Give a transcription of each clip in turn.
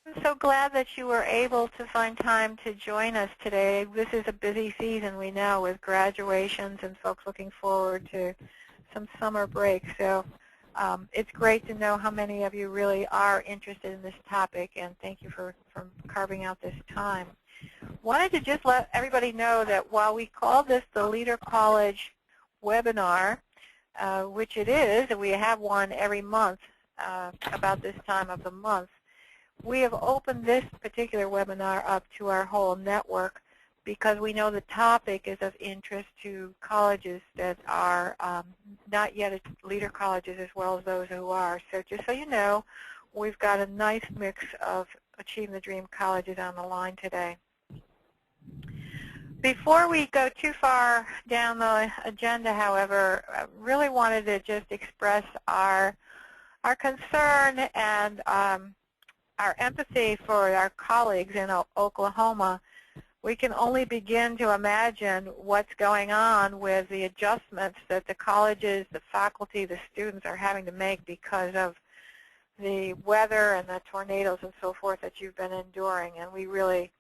I'm so glad that you were able to find time to join us today. This is a busy season, we know, with graduations and folks looking forward to some summer break. So it's great to know how many of you really are interested in this topic, and thank you for carving out this time. Wanted to just let everybody know that while we call this the Leader College webinar, which it is, and we have one every month about this time of the month, we have opened this particular webinar up to our whole network because we know the topic is of interest to colleges that are not yet leader colleges as well as those who are. So just so you know, we've got a nice mix of Achieving the Dream colleges on the line today. Before we go too far down the agenda, however, I really wanted to just express our concern and our empathy for our colleagues in Oklahoma. We can only begin to imagine what's going on with the adjustments that the colleges, the faculty, the students are having to make because of the weather and the tornadoes and so forth that you've been enduring. And we really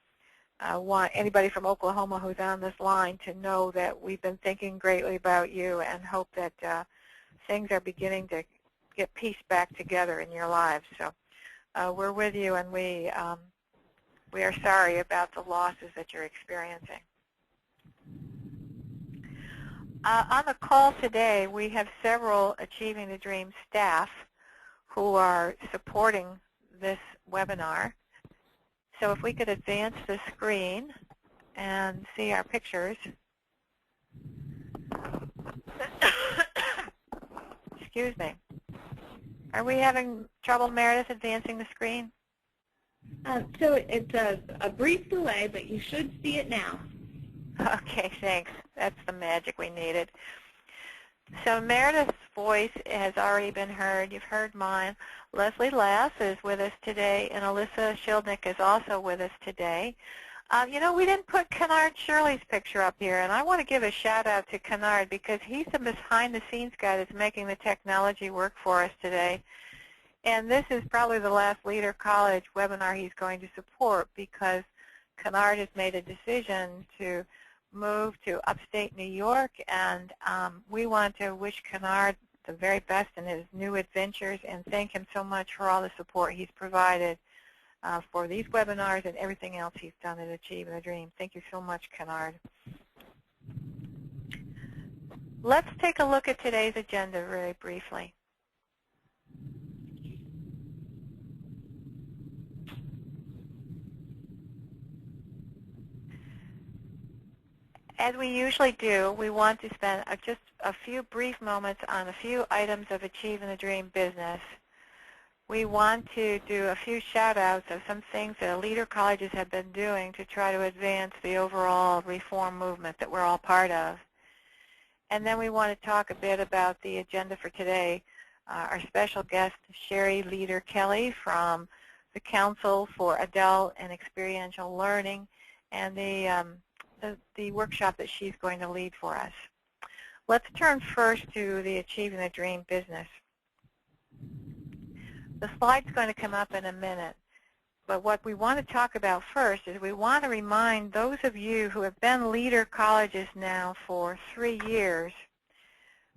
want anybody from Oklahoma who's on this line to know that we've been thinking greatly about you and hope that things are beginning to get pieced back together in your lives. So we're with you, and we are sorry about the losses that you're experiencing. On the call today, we have several Achieving the Dream staff who are supporting this webinar. So if we could advance the screen and see our pictures. Excuse me. Are we having trouble, Meredith, advancing the screen? So it's a brief delay, but you should see it now. Okay, thanks. That's the magic we needed. So Meredith's voice has already been heard. You've heard mine. Leslie Lass is with us today, and Alyssa Schildnick is also with us today. You know, we didn't put Kennard Shirley's picture up here, and I want to give a shout-out to Kennard because he's the behind-the-scenes guy that's making the technology work for us today. And this is probably the last Leader College webinar he's going to support because Kennard has made a decision to move to upstate New York, and we want to wish Kennard the very best in his new adventures and thank him so much for all the support he's provided for these webinars and everything else he's done at Achieving the Dream. Thank you so much, Kennard. Let's take a look at today's agenda very briefly. As we usually do, we want to spend just a few brief moments on a few items of Achieving the Dream business. We want to do a few shout-outs of some things that leader colleges have been doing to try to advance the overall reform movement that we're all part of. And then we want to talk a bit about the agenda for today. Our special guest, Sherry Leader Kelly from the Council for Adult and Experiential Learning, and the workshop that she's going to lead for us. Let's turn first to the Achieving the Dream business. The slide's going to come up in a minute, but what we want to talk about first is we want to remind those of you who have been leader colleges now for 3 years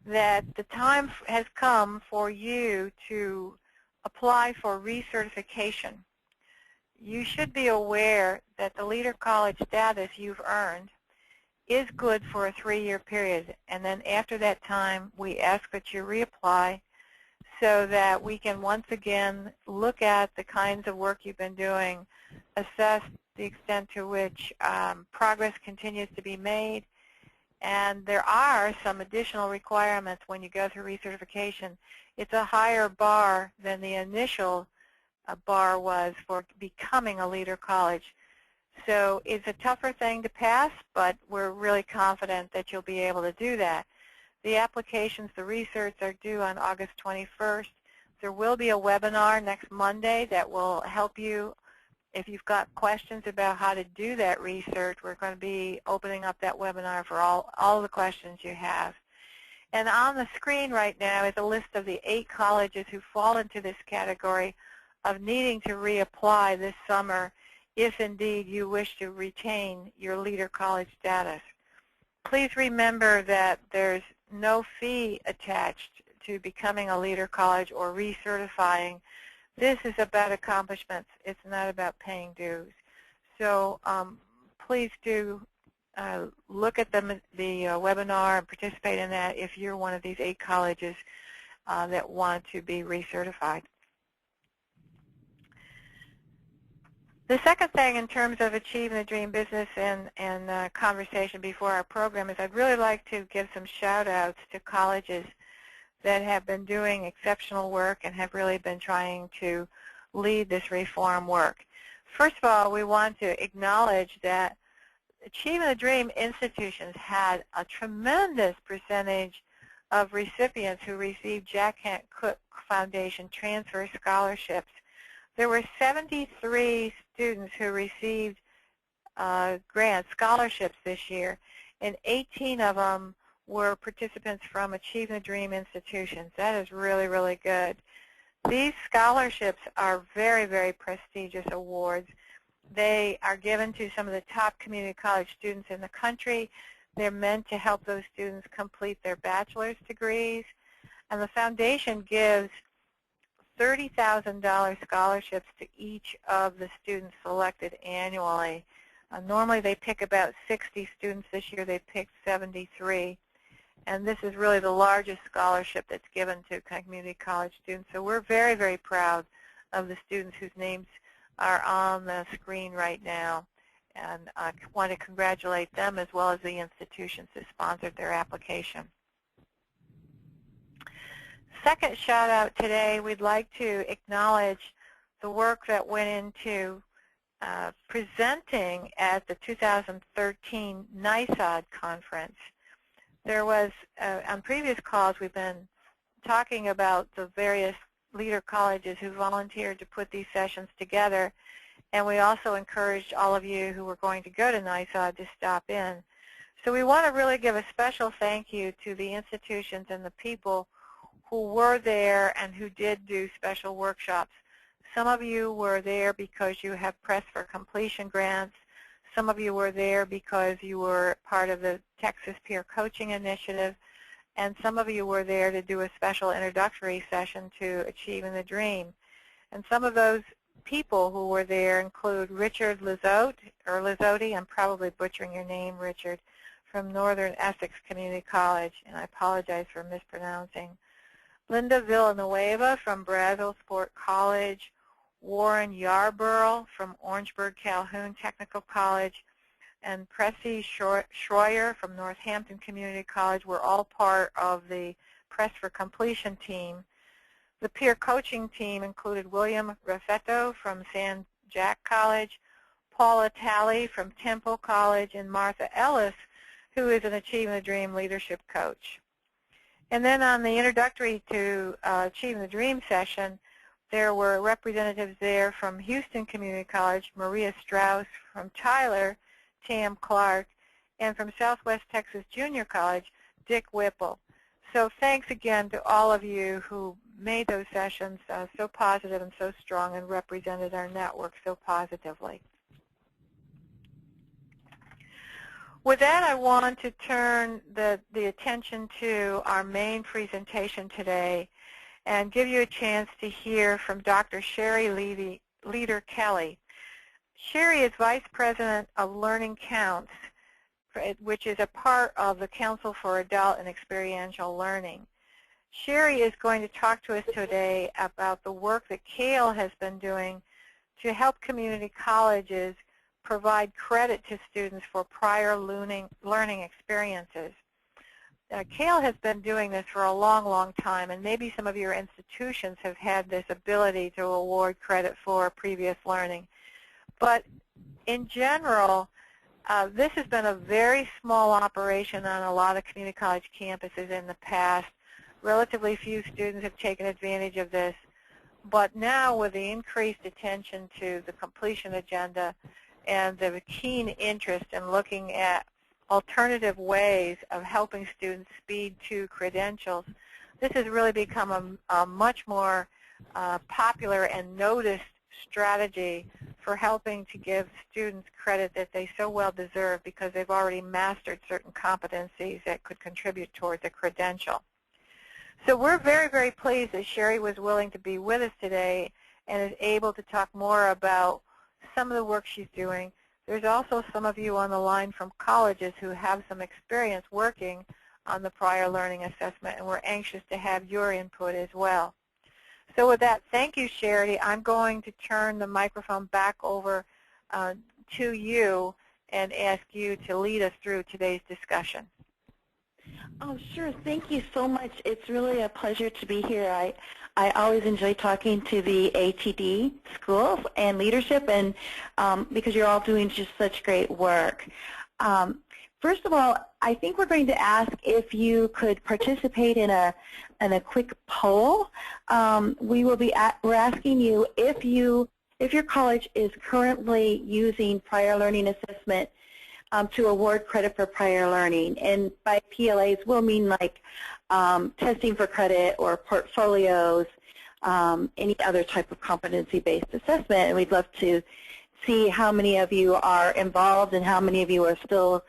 that the time has come for you to apply for recertification. You should be aware that the leader college status you've earned is good for a 3-year period, and then after that time we ask that you reapply so that we can once again look at the kinds of work you've been doing, assess the extent to which progress continues to be made, and there are some additional requirements when you go through recertification. It's a higher bar than the initial bar was for becoming a leader college. So it's a tougher thing to pass, but we're really confident that you'll be able to do that. The applications, the research are due on August 21st. There will be a webinar next Monday that will help you if you've got questions about how to do that research. We're going to be opening up that webinar for all the questions you have. And on the screen right now is a list of the 8 colleges who fall into this category of needing to reapply this summer if indeed you wish to retain your Leader College status. Please remember that there's no fee attached to becoming a Leader College or recertifying. This is about accomplishments. It's not about paying dues. So please do look at the webinar and participate in that if you're one of these 8 colleges that want to be recertified. The second thing in terms of achieving the dream business and conversation before our program is I'd really like to give some shout outs to colleges that have been doing exceptional work and have really been trying to lead this reform work. First of all, we want to acknowledge that Achieving the Dream institutions had a tremendous percentage of recipients who received Jack Kent Cooke Foundation transfer scholarships. There were 73 students who received grants, scholarships this year, and 18 of them were participants from Achieving the Dream institutions. That is really, really good. These scholarships are very, very prestigious awards. They are given to some of the top community college students in the country. They're meant to help those students complete their bachelor's degrees. And the foundation gives $30,000 scholarships to each of the students selected annually. Normally they pick about 60 students. This year they picked 73. And this is really the largest scholarship that's given to community college students. So we're very, very proud of the students whose names are on the screen right now. And I want to congratulate them as well as the institutions that sponsored their application. Second shout out today, we'd like to acknowledge the work that went into presenting at the 2013 NISOD conference. There was, on previous calls, we've been talking about the various leader colleges who volunteered to put these sessions together, and we also encouraged all of you who were going to go to NISOD to stop in. So we want to really give a special thank you to the institutions and the people who were there and who did do special workshops. Some of you were there because you have Press for Completion grants. Some of you were there because you were part of the Texas Peer Coaching Initiative. And some of you were there to do a special introductory session to Achieving the Dream. And some of those people who were there include Richard Lizotti, I'm probably butchering your name, Richard, from Northern Essex Community College, and I apologize for mispronouncing. Linda Villanueva from Brazosport College, Warren Yarborough from Orangeburg Calhoun Technical College, and Pressy Schroyer from Northampton Community College were all part of the Press for Completion team. The peer coaching team included William Raffetto from San Jac College, Paula Talley from Temple College, and Martha Ellis, who is an Achieving the Dream leadership coach. And then on the introductory to Achieving the Dream session, there were representatives there from Houston Community College, Maria Strauss, from Tyler, Tam Clark, and from Southwest Texas Junior College, Dick Whipple. So thanks again to all of you who made those sessions so positive and so strong and represented our network so positively. With that, I want to turn the attention to our main presentation today and give you a chance to hear from Dr. Sherry Leader Kelly. Sherry is Vice President of Learning Counts, which is a part of the Council for Adult and Experiential Learning. Sherry is going to talk to us today about the work that CAEL has been doing to help community colleges provide credit to students for prior learning experiences. CAEL has been doing this for a long, long time, and maybe some of your institutions have had this ability to award credit for previous learning. But in general, this has been a very small operation on a lot of community college campuses in the past. Relatively few students have taken advantage of this. But now with the increased attention to the completion agenda and the keen interest in looking at alternative ways of helping students speed to credentials, this has really become a much more popular and noticed strategy for helping to give students credit that they so well deserve because they've already mastered certain competencies that could contribute towards a credential. So we're very, very pleased that Sherry was willing to be with us today and is able to talk more about some of the work she's doing. There's also some of you on the line from colleges who have some experience working on the prior learning assessment, and we're anxious to have your input as well. So with that, thank you, Sherry. I'm going to turn the microphone back over to you and ask you to lead us through today's discussion. Oh, sure. Thank you so much. It's really a pleasure to be here. I always enjoy talking to the ATD schools and leadership, and because you're all doing just such great work. First of all, I think we're going to ask if you could participate in a quick poll. We're asking you if your college is currently using prior learning assessment to award credit for prior learning. And by PLAs, we'll mean like testing for credit or portfolios, any other type of competency-based assessment. And we'd love to see how many of you are involved and how many of you are still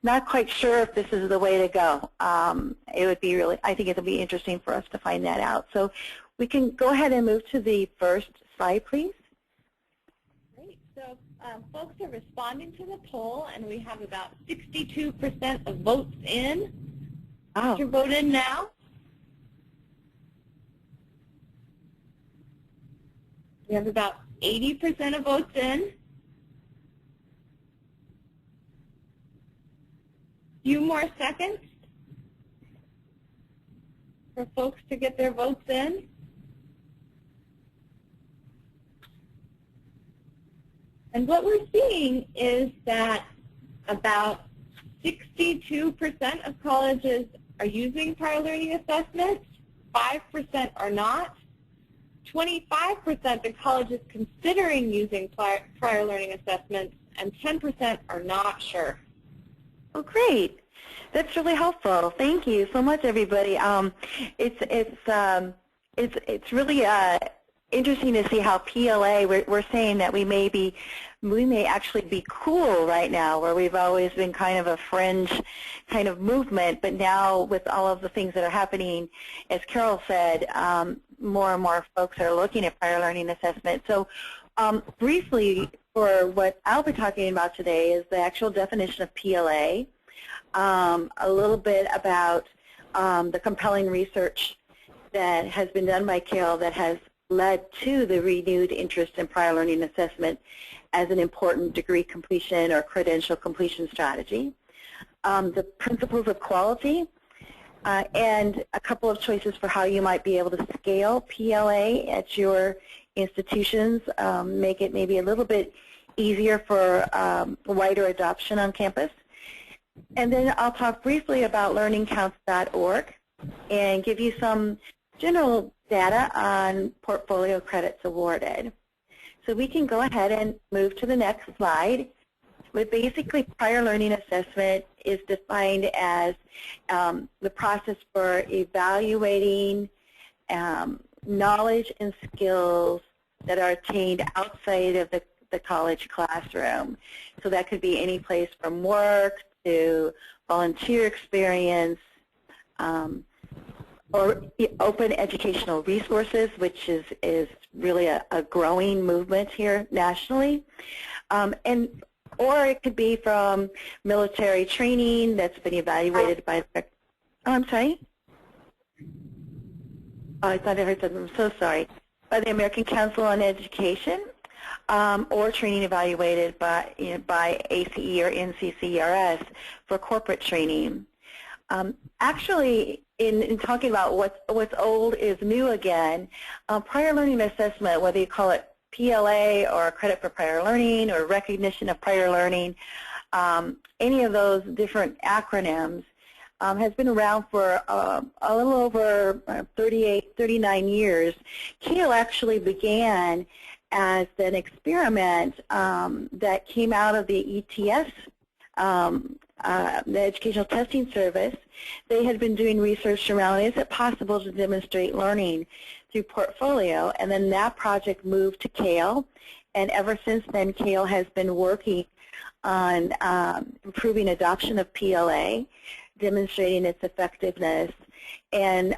not quite sure if this is the way to go. It would be really, I think it would be interesting for us to find that out. So we can go ahead and move to the first slide, please. Great. So folks are responding to the poll, and we have about 62% of votes in. Oh. Your vote in now. We have about 80% of votes in. Few more seconds for folks to get their votes in. And what we're seeing is that about 62% of colleges are using prior learning assessments, 5% are not, 25% of colleges considering using prior learning assessments, and 10% are not sure. Oh, great. That's really helpful. Thank you so much, everybody. It's really interesting to see how PLA, we're saying that we may actually be cool right now, where we've always been kind of a fringe kind of movement, but now with all of the things that are happening, as Carol said, more and more folks are looking at prior learning assessment. So briefly, for what I'll be talking about today is the actual definition of PLA, a little bit about the compelling research that has been done by CAEL that has led to the renewed interest in prior learning assessment as an important degree completion or credential completion strategy, the principles of quality, and a couple of choices for how you might be able to scale PLA at your institutions, make it maybe a little bit easier for wider adoption on campus. And then I'll talk briefly about learningcounts.org and give you some general data on portfolio credits awarded. So we can go ahead and move to the next slide. But basically, prior learning assessment is defined as the process for evaluating knowledge and skills that are attained outside of the college classroom. So that could be any place from work to volunteer experience, or open educational resources, which is really a growing movement here nationally. Or it could be from military training that's been evaluated by the, oh, I'm sorry? Oh, I thought I heard something. I'm so sorry. By the American Council on Education, or training evaluated by ACE or NCCERS for corporate training. Actually, in talking about what's old is new again, prior learning assessment, whether you call it PLA or credit for prior learning or recognition of prior learning, any of those different acronyms has been around for a little over 39 years. CAEL actually began as an experiment that came out of the ETS, the Educational Testing Service. They had been doing research around, is it possible to demonstrate learning through portfolio, and then that project moved to CAEL, and ever since then CAEL has been working on improving adoption of PLA, demonstrating its effectiveness, and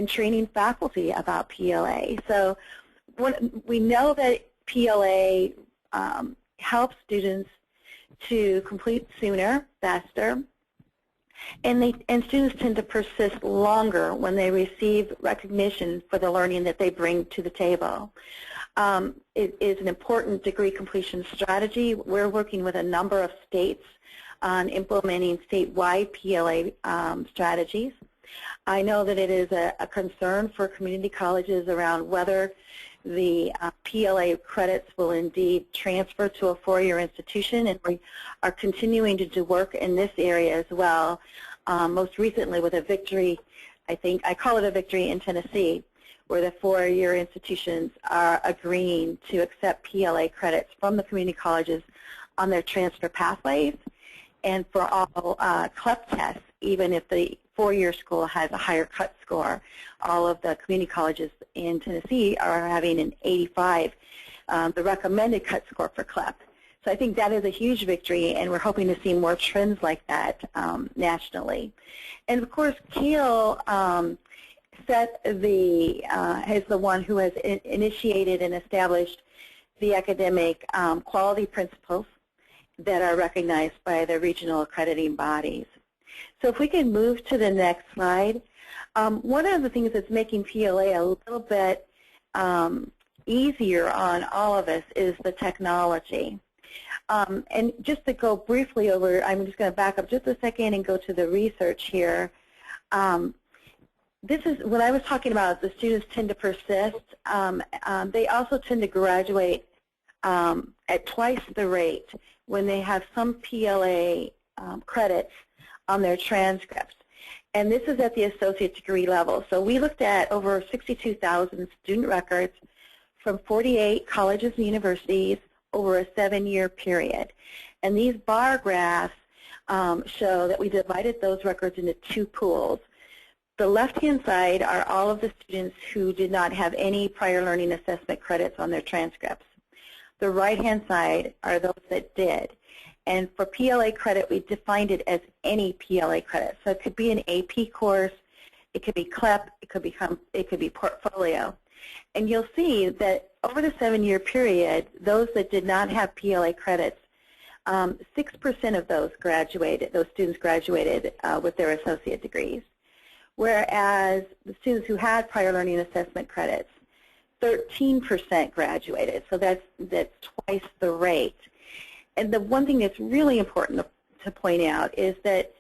training faculty about PLA. So we know that PLA helps students to complete sooner, faster, and students tend to persist longer when they receive recognition for the learning that they bring to the table. It is an important degree completion strategy. We're working with a number of states on implementing statewide PLA strategies. I know that it is a concern for community colleges around whether the PLA credits will indeed transfer to a four-year institution, and we are continuing to do work in this area as well, most recently with a victory, I call it a victory in Tennessee, where the four-year institutions are agreeing to accept PLA credits from the community colleges on their transfer pathways and for all CLEP tests, even if the four-year school has a higher cut score. All of the community colleges in Tennessee are having an 85, the recommended cut score for CLEP. So I think that is a huge victory, and we're hoping to see more trends like that nationally. And of course, CAEL is the one who has initiated and established the academic quality principles that are recognized by the regional accrediting bodies. So if we can move to the next slide, one of the things that's making PLA a little bit easier on all of us is the technology. And just to go briefly over, I'm just going to back up just a second and go to the research here. This is what I was talking about. The students tend to persist. They also tend to graduate at twice the rate when they have some PLA credits on their transcripts. And this is at the associate degree level. So we looked at over 62,000 student records from 48 colleges and universities over a 7-year period. And these bar graphs show that we divided those records into two pools. The left-hand side are all of the students who did not have any prior learning assessment credits on their transcripts. The right-hand side are those that did. And for PLA credit, we defined it as any PLA credit. So it could be an AP course, it could be CLEP, it could be portfolio. And you'll see that over the 7-year period, those that did not have PLA credits, 6% of those students graduated with their associate degrees. Whereas the students who had prior learning assessment credits, 13% graduated. So that's twice the rate. And the one thing that's really important to point out is that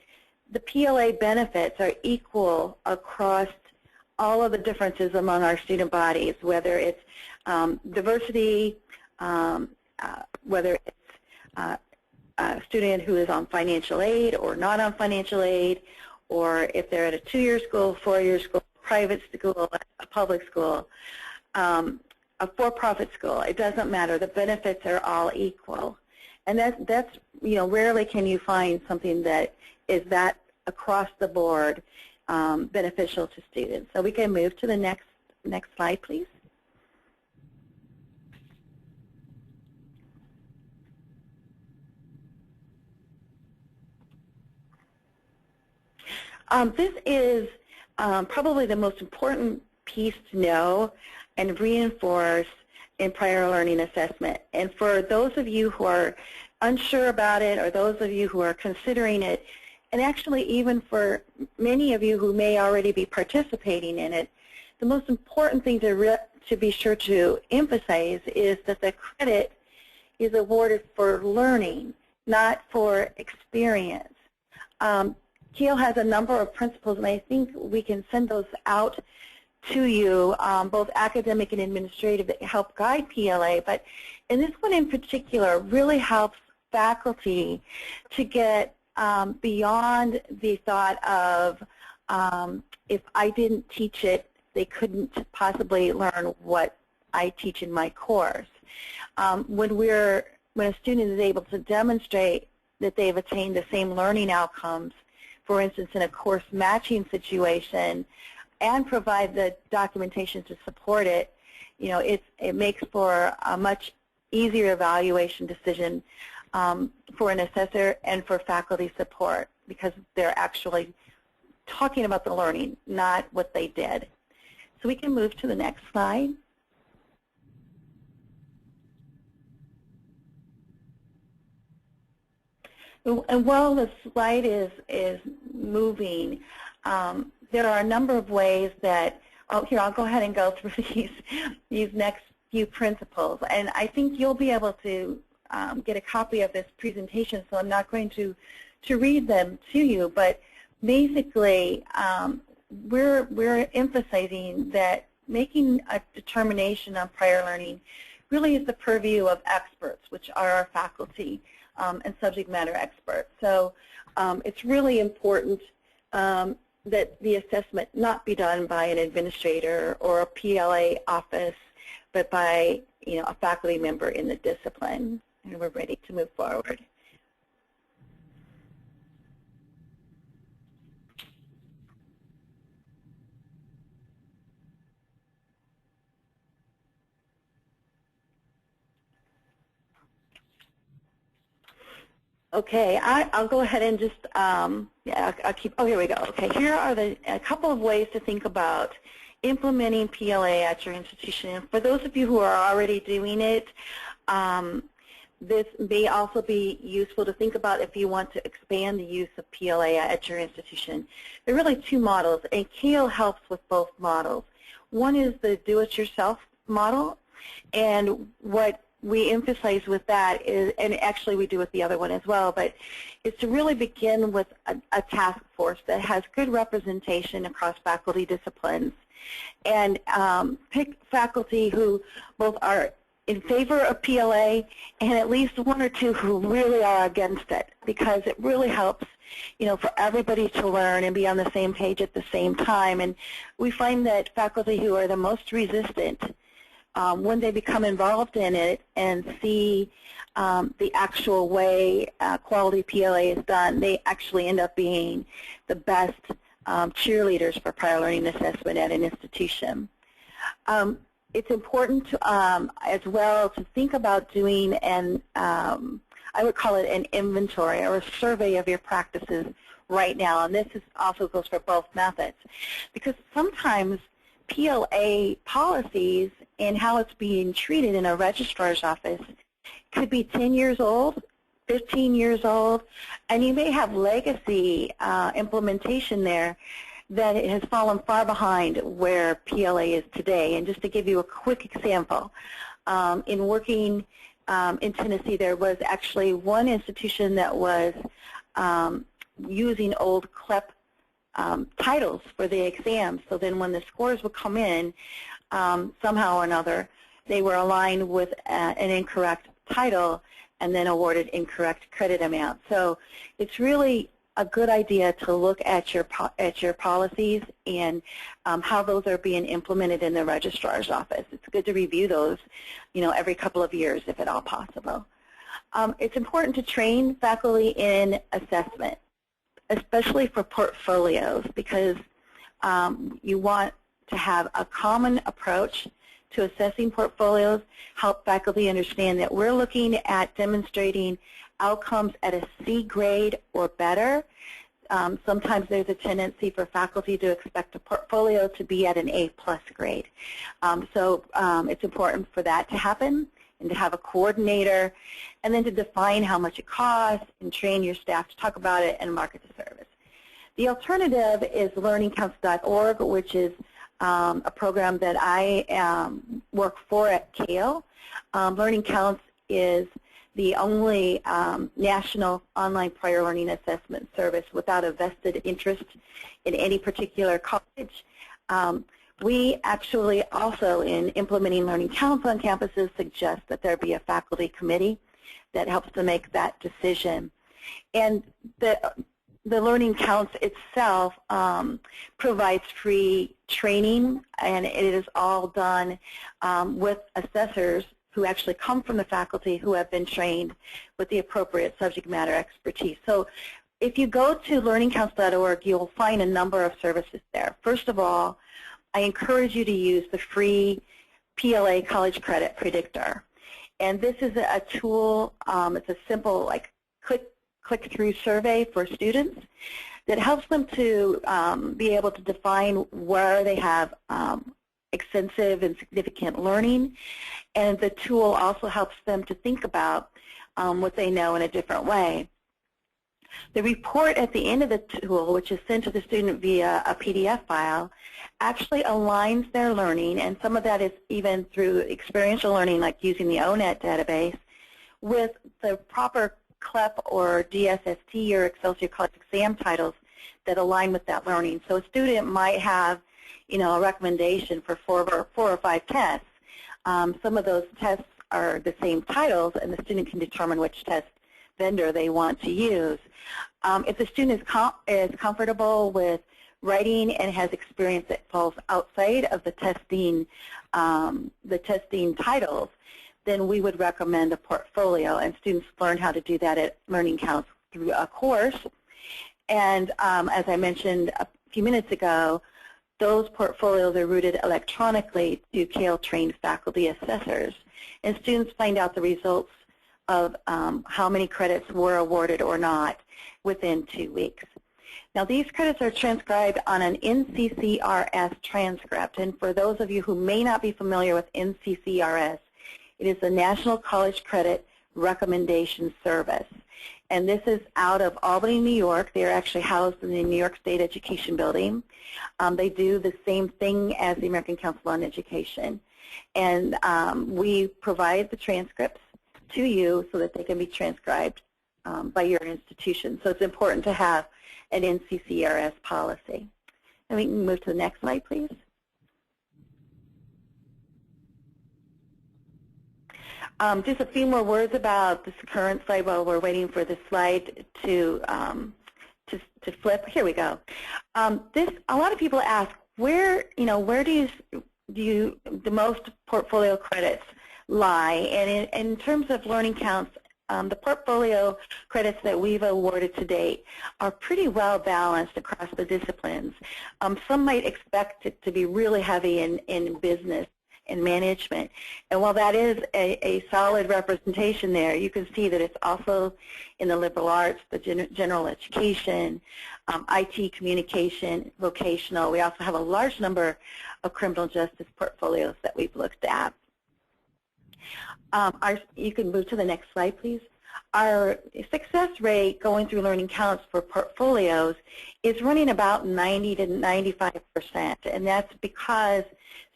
the PLA benefits are equal across all of the differences among our student bodies, whether it's diversity, whether it's a student who is on financial aid or not on financial aid, or if they're at a 2-year school, 4-year school, private school, a public school, a for-profit school. It doesn't matter. The benefits are all equal. And that's rarely can you find something that is that across the board beneficial to students. So we can move to the next slide, please. This is probably the most important piece to know and reinforce in prior learning assessment. And for those of you who are unsure about it, or those of you who are considering it, and actually even for many of you who may already be participating in it, the most important thing to be sure to emphasize is that the credit is awarded for learning, not for experience. CAEL has a number of principles, and I think we can send those out to you, both academic and administrative, that help guide PLA. But in this one in particular, really helps faculty to get beyond the thought of if I didn't teach it, they couldn't possibly learn what I teach in my course. When a student is able to demonstrate that they've attained the same learning outcomes, for instance, in a course matching situation, and provide the documentation to support it, you know, it makes for a much easier evaluation decision for an assessor and for faculty support, because they're actually talking about the learning, not what they did. So we can move to the next slide. And while the slide is moving, there are a number of ways that, here, I'll go ahead and go through these next few principles. And I think you'll be able to get a copy of this presentation, so I'm not going to read them to you. But basically, we're emphasizing that making a determination on prior learning really is the purview of experts, which are our faculty and subject matter experts. So it's really important that the assessment not be done by an administrator or a PLA office, but by, you know, a faculty member in the discipline. And we're ready to move forward. Okay, I'll go ahead and just, yeah, I'll keep, oh, here we go. Okay, here are a couple of ways to think about implementing PLA at your institution. For those of you who are already doing it, this may also be useful to think about if you want to expand the use of PLA at your institution. There are really two models, and CAEL helps with both models. One is the do-it-yourself model, and what we emphasize with that is, and actually we do with the other one as well, but is to really begin with a task force that has good representation across faculty disciplines, and pick faculty who both are in favor of PLA and at least one or two who really are against it, because it really helps, you know, for everybody to learn and be on the same page at the same time. And we find that faculty who are the most resistant, when they become involved in it and see the actual way quality PLA is done, they actually end up being the best cheerleaders for prior learning assessment at an institution. It's important to, as well, to think about doing an, I would call it an inventory or a survey of your practices right now, and this also goes for both methods, because sometimes PLA policies and how it's being treated in a registrar's office could be 10 years old, 15 years old, and you may have legacy implementation there that it has fallen far behind where PLA is today. And just to give you a quick example, in working in Tennessee, there was actually one institution that was using old CLEP titles for the exams. So then when the scores would come in, somehow or another, they were aligned with an incorrect title and then awarded incorrect credit amount. So it's really a good idea to look at your policies and how those are being implemented in the registrar's office. It's good to review those, you know, every couple of years if at all possible. It's important to train faculty in assessment, especially for portfolios, because you want to have a common approach to assessing portfolios, help faculty understand that we're looking at demonstrating outcomes at a C grade or better. Sometimes there's a tendency for faculty to expect a portfolio to be at an A+ grade. So it's important for that to happen and to have a coordinator, and then to define how much it costs and train your staff to talk about it and market the service. The alternative is learningcounts.org, which is a program that I work for at CAEL. Learning Counts is the only national online prior learning assessment service without a vested interest in any particular college. We actually also, in implementing Learning Counts on campuses, suggest that there be a faculty committee that helps to make that decision. And the Learning Counts itself provides free training, and it is all done with assessors who actually come from the faculty who have been trained with the appropriate subject matter expertise. So if you go to learningcounts.org, you'll find a number of services there. First of all, I encourage you to use the free PLA College Credit Predictor. And this is a tool, it's a simple like click-through survey for students that helps them to be able to define where they have extensive and significant learning. And the tool also helps them to think about what they know in a different way. The report at the end of the tool, which is sent to the student via a PDF file, actually aligns their learning, and some of that is even through experiential learning, like using the ONET database, with the proper CLEP or DSST or Excelsior College exam titles that align with that learning. So a student might have, a recommendation for four or five tests. Some of those tests are the same titles, and the student can determine which test vendor they want to use. If the student is comfortable with writing and has experience that falls outside of the testing titles, then we would recommend a portfolio, and students learn how to do that at Learning Counts through a course. And as I mentioned a few minutes ago, those portfolios are routed electronically to CAEL-trained faculty assessors, and students find out the results of how many credits were awarded or not within 2 weeks. Now, these credits are transcribed on an NCCRS transcript, and for those of you who may not be familiar with NCCRS, it is the National College Credit Recommendation Service. And this is out of Albany, New York. They are actually housed in the New York State Education Building. They do the same thing as the American Council on Education. And we provide the transcripts to you so that they can be transcribed by your institution. So it's important to have an NCCRS policy. And we can move to the next slide, please. Just a few more words about this current slide while we're waiting for the slide to flip. Here we go. A lot of people ask, where do the most portfolio credits lie? And in terms of Learning Counts, the portfolio credits that we've awarded to date are pretty well balanced across the disciplines. Some might expect it to be really heavy in business and management. And while that is a solid representation there, you can see that it's also in the liberal arts, the general education, IT, communication, vocational. We also have a large number of criminal justice portfolios that we've looked at. You can move to the next slide, please. Our success rate going through Learning Counts for portfolios is running about 90 to 95%, and that's because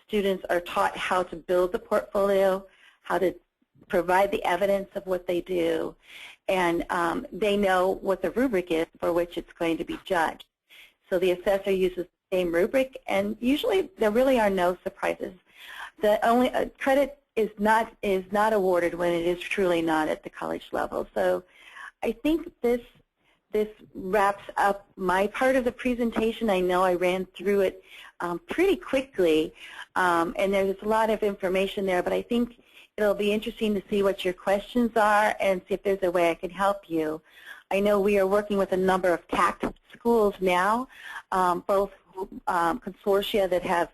students are taught how to build the portfolio, how to provide the evidence of what they do, and they know what the rubric is for which it's going to be judged. So the assessor uses the same rubric, and usually there really are no surprises. The only credit is not awarded when it is truly not at the college level. So I think this wraps up my part of the presentation. I know I ran through it pretty quickly, and there's a lot of information there, but I think it'll be interesting to see what your questions are and see if there's a way I can help you. I know we are working with a number of TACT schools now, both consortia that have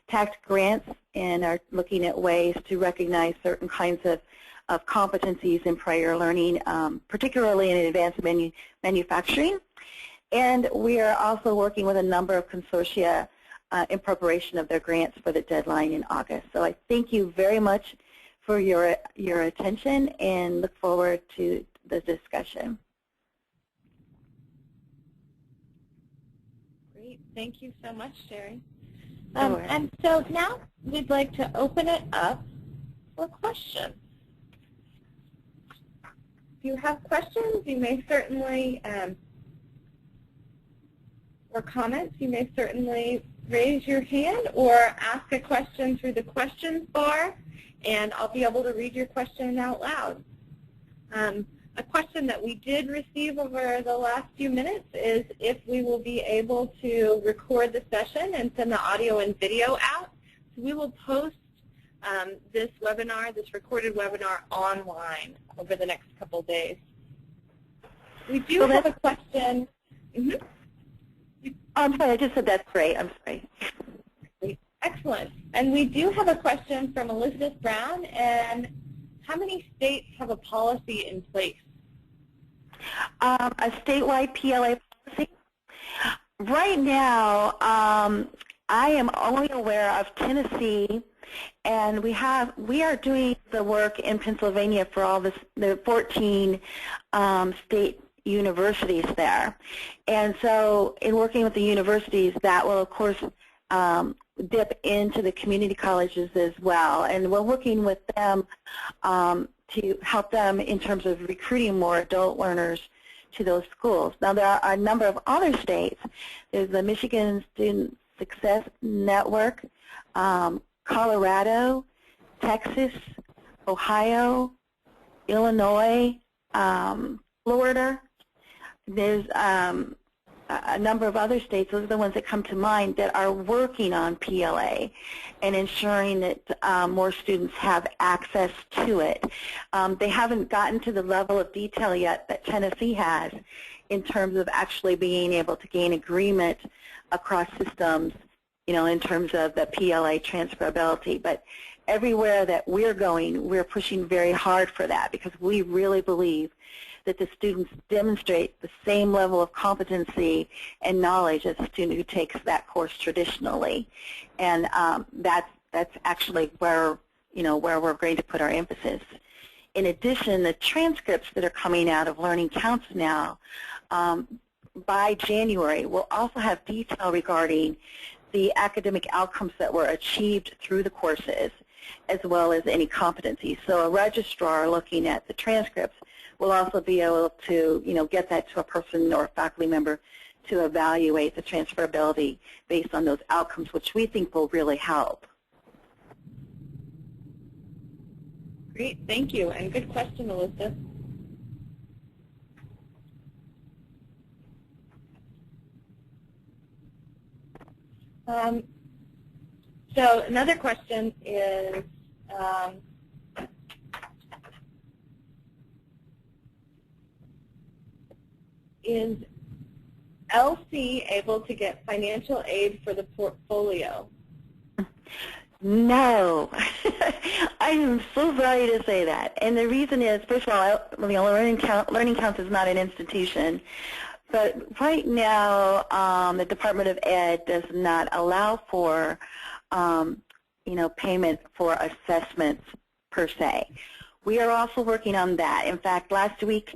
TACT grants and are looking at ways to recognize certain kinds of competencies in prior learning, particularly in advanced manufacturing. And we are also working with a number of consortia in preparation of their grants for the deadline in August. So I thank you very much for your attention and look forward to the discussion. Great. Thank you so much, Sherry. And so now we'd like to open it up for questions. If you have questions, you may certainly, or comments, you may certainly raise your hand or ask a question through the questions bar, and I'll be able to read your question out loud. A question that we did receive over the last few minutes is if we will be able to record the session and send the audio and video out. So we will post this webinar, this recorded webinar, online over the next couple days. We do have a question. Mm-hmm. I'm sorry, I just said that's great. I'm sorry. Excellent. And we do have a question from Elizabeth Brown. And how many states have a policy in place? A statewide PLA policy? Right now, I am only aware of Tennessee, and we are doing the work in Pennsylvania for all the 14 state universities there. And so in working with the universities, that will, of course, dip into the community colleges as well. And we're working with them to help them in terms of recruiting more adult learners to those schools. Now, there are a number of other states. There's the Michigan Student Success Network, Colorado, Texas, Ohio, Illinois, Florida. There's a number of other states, those are the ones that come to mind, that are working on PLA and ensuring that more students have access to it. They haven't gotten to the level of detail yet that Tennessee has in terms of actually being able to gain agreement across systems, in terms of the PLA transferability. But everywhere that we're going, we're pushing very hard for that because we really believe that the students demonstrate the same level of competency and knowledge as a student who takes that course traditionally. And that's actually where we're going to put our emphasis. In addition, the transcripts that are coming out of Learning Counts now, by January, will also have detail regarding the academic outcomes that were achieved through the courses, as well as any competencies. So a registrar looking at the transcripts will also be able to, get that to a person or a faculty member to evaluate the transferability based on those outcomes, which we think will really help. Great, thank you, and good question, Elizabeth. So another question is, is LC able to get financial aid for the portfolio? No. I am so sorry to say that. And the reason is, first of all, Learning Counts is not an institution. But right now, the Department of Ed does not allow for, payment for assessments per se. We are also working on that. In fact, last week,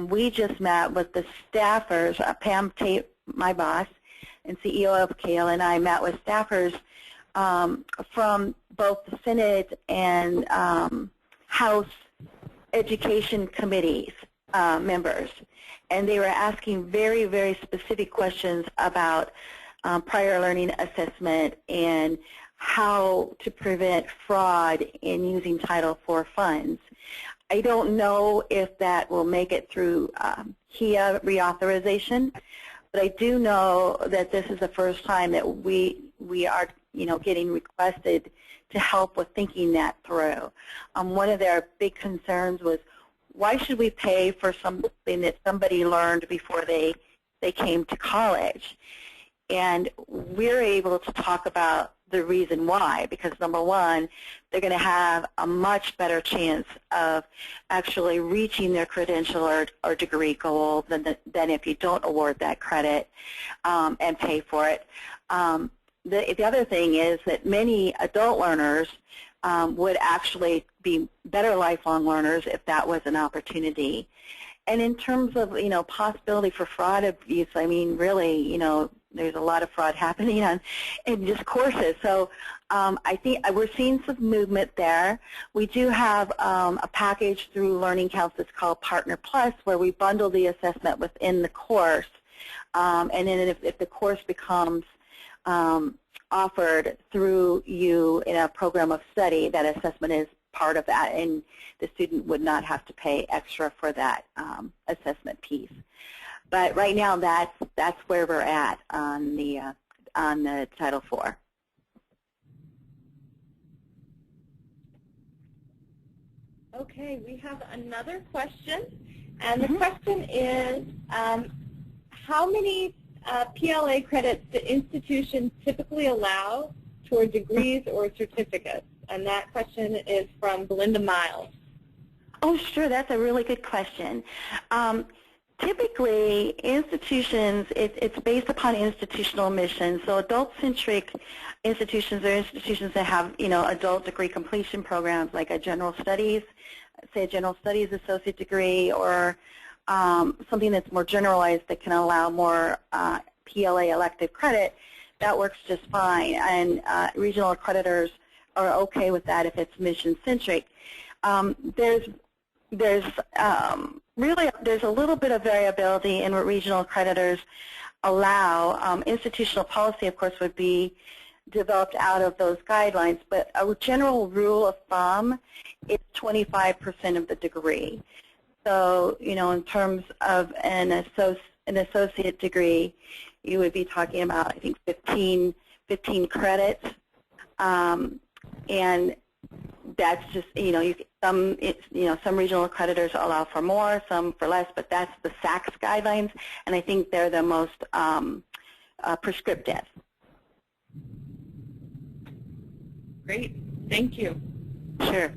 we just met with the staffers. Pam Tate, my boss, and CEO of CAEL, and I met with staffers from both the Senate and House Education Committees members. And they were asking very, very specific questions about prior learning assessment and how to prevent fraud in using Title IV funds. I don't know if that will make it through HEA reauthorization, but I do know that this is the first time that we are, getting requested to help with thinking that through. One of their big concerns was, why should we pay for something that somebody learned before they came to college? And we're able to talk about the reason why, because number one, they're going to have a much better chance of actually reaching their credential or degree goal than if you don't award that credit and pay for it. The other thing is that many adult learners would actually be better lifelong learners if that was an opportunity. And in terms of, possibility for fraud abuse, I mean, really, there's a lot of fraud happening in just courses. So I think we're seeing some movement there. We do have a package through Learning Counts that's called Partner Plus, where we bundle the assessment within the course. And then if the course becomes offered through you in a program of study, that assessment is part of that, and the student would not have to pay extra for that assessment piece. But right now, that's where we're at on the Title IV. Okay, we have another question, And the question is, how many PLA credits do institutions typically allow toward degrees or certificates? And that question is from Belinda Miles. Oh, sure. That's a really good question. Typically, institutions, it's based upon institutional mission. So adult-centric institutions are institutions that have, adult degree completion programs like a general studies, say a general studies associate degree, or something that's more generalized that can allow more PLA elective credit. That works just fine. And regional accreditors are okay with that if it's mission-centric. There's a little bit of variability in what regional accreditors allow. Institutional policy, of course, would be developed out of those guidelines, but a general rule of thumb is 25% of the degree. So, in terms of an associate degree, you would be talking about, I think, 15 credits, and that's just, some regional accreditors allow for more, some for less, but that's the SACS guidelines, and I think they're the most prescriptive. Great, thank you. Sure.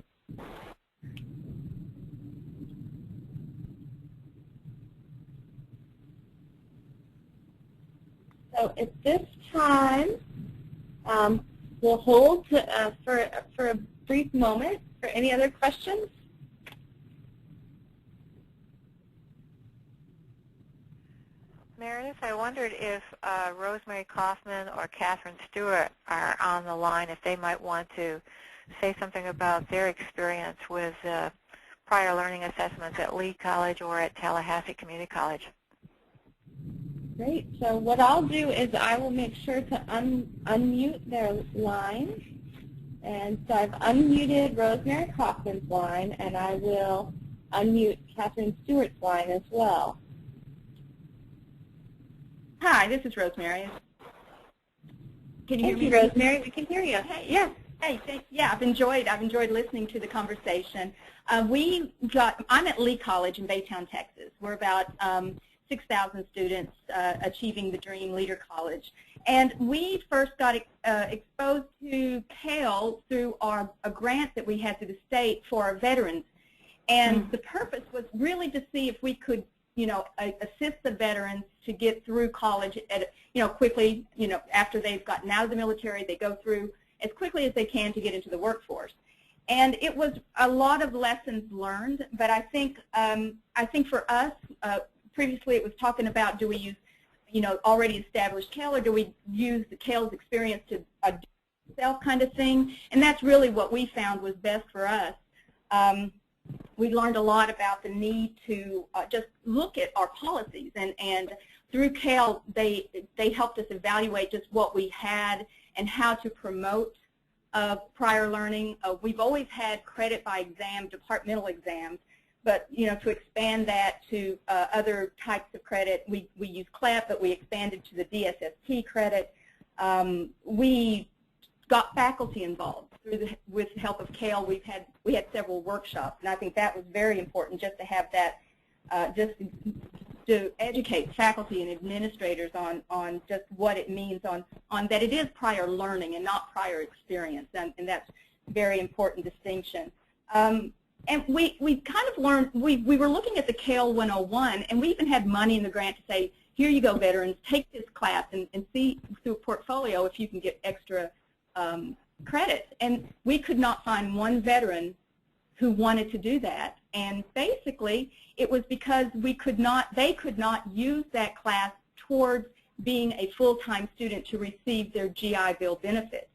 So at this time, we'll hold for a brief moment for any other questions. Meredith, I wondered if Rosemary Kaufman or Catherine Stewart are on the line, if they might want to say something about their experience with prior learning assessments at Lee College or at Tallahassee Community College. Great. So what I'll do is I will make sure to unmute their line. And so I've unmuted Rosemary Kaufman's line, and I will unmute Catherine Stewart's line as well. Hi, this is Rosemary. Can you hear me? Rosemary. We can hear you. Hey, yeah. Hey, yeah. I've enjoyed listening to the conversation. I'm at Lee College in Baytown, Texas. We're about 6,000 students achieving the dream Leader College. And we first got exposed to CAEL through a grant that we had through the state for our veterans. And the purpose was really to see if we could, assist the veterans to get through college at, quickly, after they've gotten out of the military, they go through as quickly as they can to get into the workforce. And it was a lot of lessons learned, but I think for us, previously it was talking about, do we use, already established CAEL, or do we use the CAEL's experience to do self kind of thing? And that's really what we found was best for us. We learned a lot about the need to just look at our policies, and through CAEL, they helped us evaluate just what we had and how to promote prior learning. We've always had credit by exam, departmental exams, but to expand that to other types of credit, we use CLEP, but we expanded to the DSST credit. We got faculty involved with the help of CAEL. We had several workshops, and I think that was very important, just to have that, just to educate faculty and administrators on just what it means on that it is prior learning and not prior experience, and that's a very important distinction. And we kind of learned, we were looking at the CAEL 101, and we even had money in the grant to say, here you go, veterans, take this class and see through a portfolio if you can get extra credits. And we could not find one veteran who wanted to do that. And basically, it was because they could not use that class towards being a full-time student to receive their GI Bill benefits.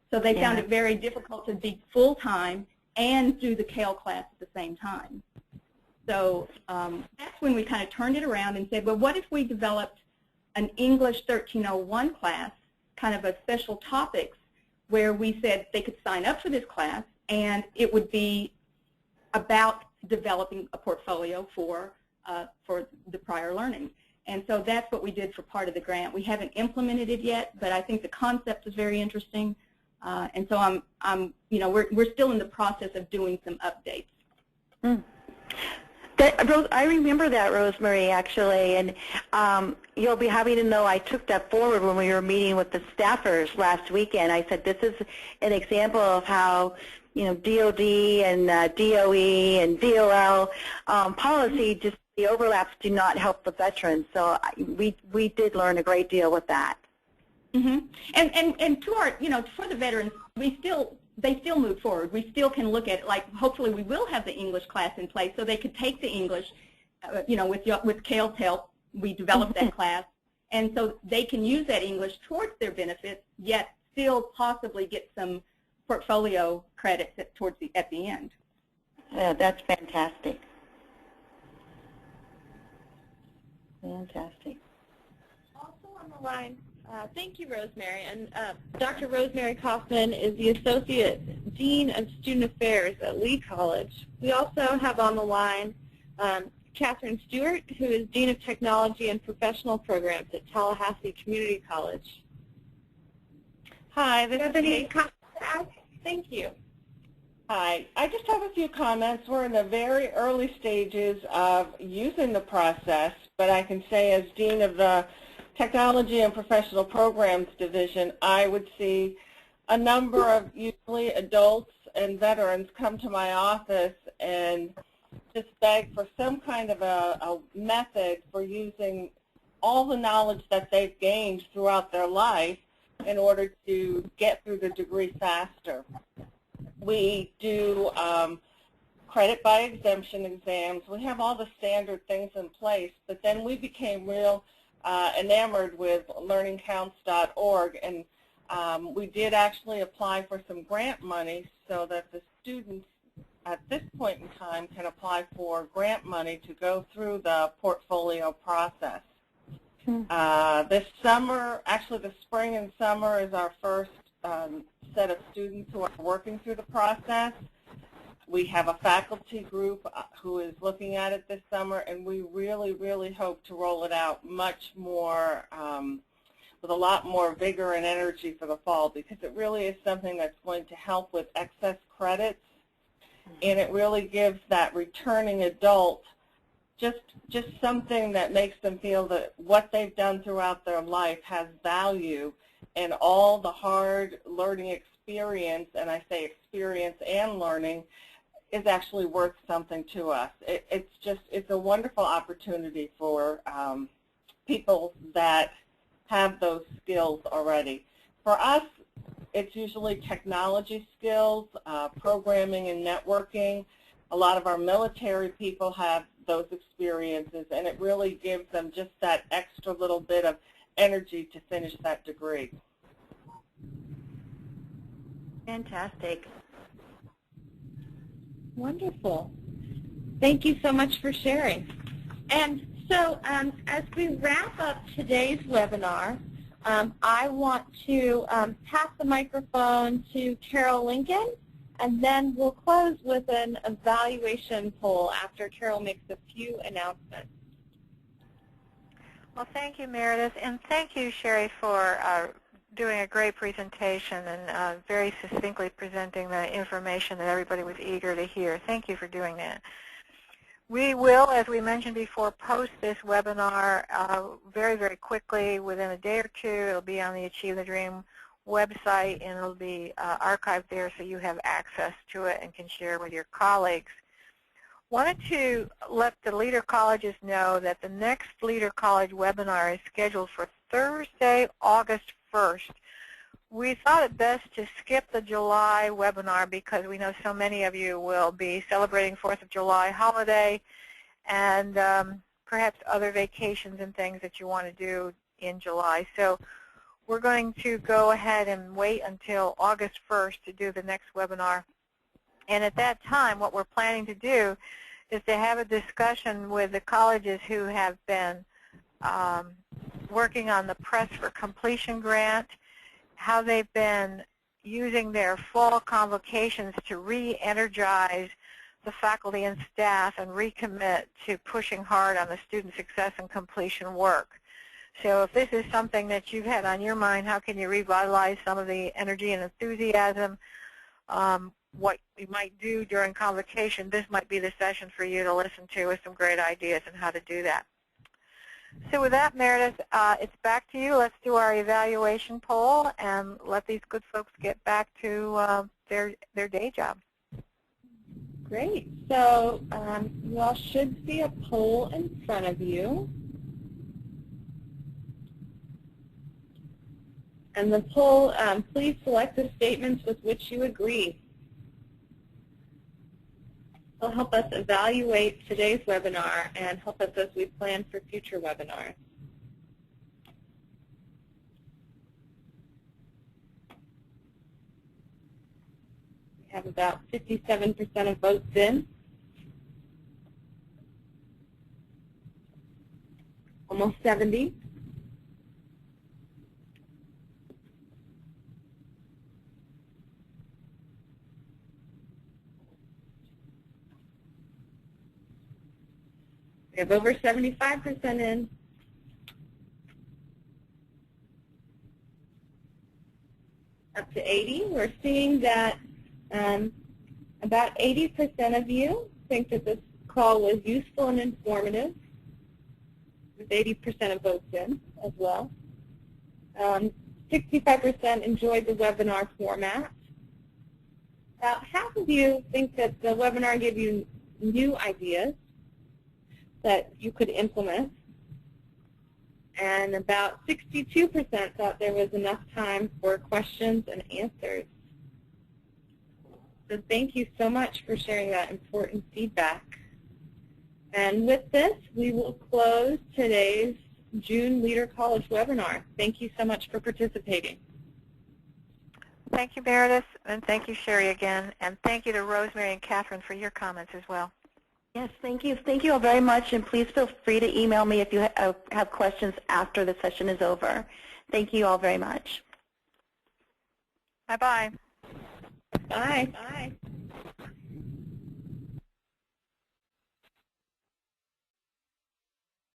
So they found it very difficult to be full-time and do the CAEL class at the same time. So that's when we kind of turned it around and said, well, what if we developed an English 1301 class, kind of a special topics, where we said they could sign up for this class, and it would be about developing a portfolio for the prior learning. And so that's what we did for part of the grant. We haven't implemented it yet, but I think the concept is very interesting. And so we're still in the process of doing some updates. I remember that, Rosemary, actually, and you'll be happy to know I took that forward when we were meeting with the staffers last weekend. I said this is an example of how, you know, DOD and DOE and DOL policy, just the overlaps do not help the veterans. So we did learn a great deal with that. Mm-hmm. And to our, you know, for the veterans, they still move forward. We still can look at, like, hopefully we will have the English class in place so they could take the English, you know, with CAEL's help, we developed that class, and so they can use that English towards their benefits, yet still possibly get some portfolio credits at the end. Yeah, that's fantastic. Fantastic. Also on the line, thank you, Rosemary. And Dr. Rosemary Kaufman is the Associate Dean of Student Affairs at Lee College. We also have on the line Catherine Stewart, who is Dean of Technology and Professional Programs at Tallahassee Community College. Hi, this is Kate. Thank you. Hi. I just have a few comments. We're in the very early stages of using the process, but I can say as Dean of the Technology and Professional Programs Division, I would see a number of usually adults and veterans come to my office and just beg for some kind of a method for using all the knowledge that they've gained throughout their life in order to get through the degree faster. We do credit by exemption exams. We have all the standard things in place, but then we became real enamored with learningcounts.org, and we did actually apply for some grant money so that the students at this point in time can apply for grant money to go through the portfolio process. This summer, actually the spring and summer, is our first set of students who are working through the process. We have a faculty group who is looking at it this summer, and we really, really hope to roll it out much more, with a lot more vigor and energy for the fall, because it really is something that's going to help with excess credits, and it really gives that returning adult just something that makes them feel that what they've done throughout their life has value, and all the hard learning experience, and I say experience and learning, is actually worth something to us. It's a wonderful opportunity for people that have those skills already. For us, it's usually technology skills, programming and networking. A lot of our military people have those experiences, and it really gives them just that extra little bit of energy to finish that degree. Fantastic. Wonderful. Thank you so much for sharing. And so as we wrap up today's webinar, I want to pass the microphone to Carol Lincoln, and then we'll close with an evaluation poll after Carol makes a few announcements. Well, thank you, Meredith, and thank you, Sherry, for doing a great presentation and very succinctly presenting the information that everybody was eager to hear. Thank you for doing that. We will, as we mentioned before, post this webinar very, very quickly, within a day or two. It'll be on the Achieve the Dream website, and it'll be archived there so you have access to it and can share with your colleagues. Wanted to let the Leader Colleges know that the next Leader College webinar is scheduled for Thursday, August 1st. We thought it best to skip the July webinar because we know so many of you will be celebrating 4th of July holiday and perhaps other vacations and things that you want to do in July. So we're going to go ahead and wait until August 1st to do the next webinar. And at that time, what we're planning to do is to have a discussion with the colleges who have been working on the Press for Completion grant, how they've been using their fall convocations to re-energize the faculty and staff and recommit to pushing hard on the student success and completion work. So if this is something that you've had on your mind, how can you revitalize some of the energy and enthusiasm? what you might do during convocation, this might be the session for you to listen to with some great ideas on how to do that. So with that, Meredith, it's back to you. Let's do our evaluation poll and let these good folks get back to their day job. Great. So you all should see a poll in front of you. And the poll, please select the statements with which you agree. It'll help us evaluate today's webinar and help us as we plan for future webinars. We have about 57% of votes in. Almost 70. We have over 75% in. Up to 80. We're seeing that about 80% of you think that this call was useful and informative, with 80% of votes in as well. 65% enjoyed the webinar format. About half of you think that the webinar gave you new ideas that you could implement, and about 62% thought there was enough time for questions and answers. So thank you so much for sharing that important feedback. And with this, we will close today's June Leader College webinar. Thank you so much for participating. Thank you, Meredith, and thank you, Sherry, again, and thank you to Rosemary and Catherine for your comments as well. Yes, thank you. Thank you all very much, and please feel free to email me if you have questions after the session is over. Thank you all very much. Bye-bye. Bye. Bye.